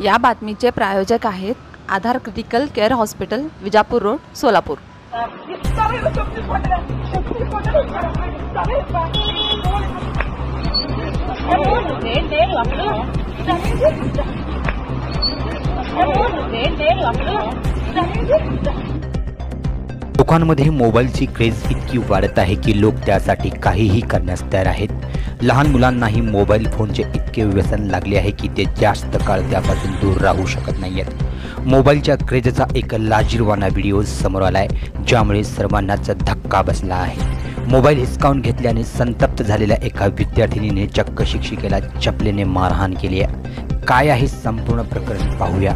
या बातमीचे प्रायोजक आहेत Aadhaar critical care hospital, Vijapur road, Solapur. लोकांमध्ये मोबाईलची क्रेज इतकी वाढत आहे की लोक त्यासाठी काहीही करण्यास तयार आहेत। लहान मुलांनाही मोबाईल फोनचे इतके व्यसन लागले आहे की ते जास्त काळ त्यापासून दूर राहू शकत नाहीत। मोबाईलच्या क्रेजचा एक लाजिरवाणा व्हिडिओ समोर आलाय, ज्यामुळे सर्वांनाच धक्का बसला आहे। मोबाईल हिसकावून घेतल्याने संतप्त झालेल्या एका विद्यार्थिनीने चक्क शिक्षिकेला चपलेने मारहाण केली आहे। काय आहे संपूर्ण प्रकरण पाहूया।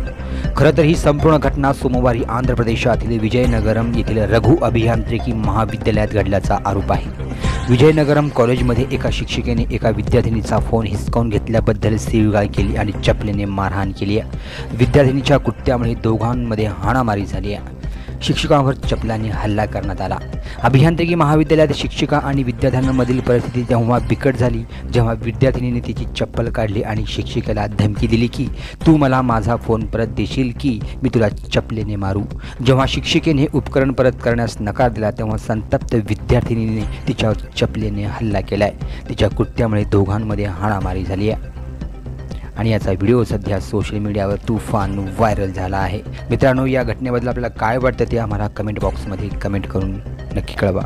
खरं तर ही संपूर्ण घटना सोमवारी आंध्र प्रदेशातील विजयनगरम येथील रघु अभियांत्रिकी महाविद्यालयात घडल्याचा आरोप आहे। विजयनगरम कॉलेजमध्ये एका शिक्षिकेने एका विद्यार्थिनीचा फोन हिसकावून घेतल्याबद्दल शिवीगाळ केली आणि चपलेने मारहाण केली आहे। विद्यार्थिनीच्या कृत्यामुळे दोघांमध्ये हाणामारी झाली आहे। शिक्षकांवर चपलाने हल्ला करण्यात आला। अभियांत्रिकी महाविद्यालयात शिक्षिका आणि विद्यार्थ्यांमधील परिस्थिती तेव्हा बिकट झाली जेव्हा विद्यार्थिनीने तिची चप्पल काढली आणि शिक्षिकेला धमकी दिली की तू मला माझा फोन परत देशील की मी तुला चपलेने मारू। जेव्हा शिक्षिकेने उपकरण परत करण्यास नकार दिला तेव्हा संतप्त विद्यार्थिनीने तिच्यावर चपलेने हल्ला केलाय। तिच्या कृत्यामुळे दोघांमध्ये हाणामारी झाली आहे आणि याचा व्हिडिओ सध्या सोशल मीडियावर तुफान व्हायरल झाला आहे। मित्रांनो, या घटनेबद्दल आपल्याला काय वाटतं ते आम्हाला कमेंट बॉक्समध्ये कमेंट करून नक्की कळवा।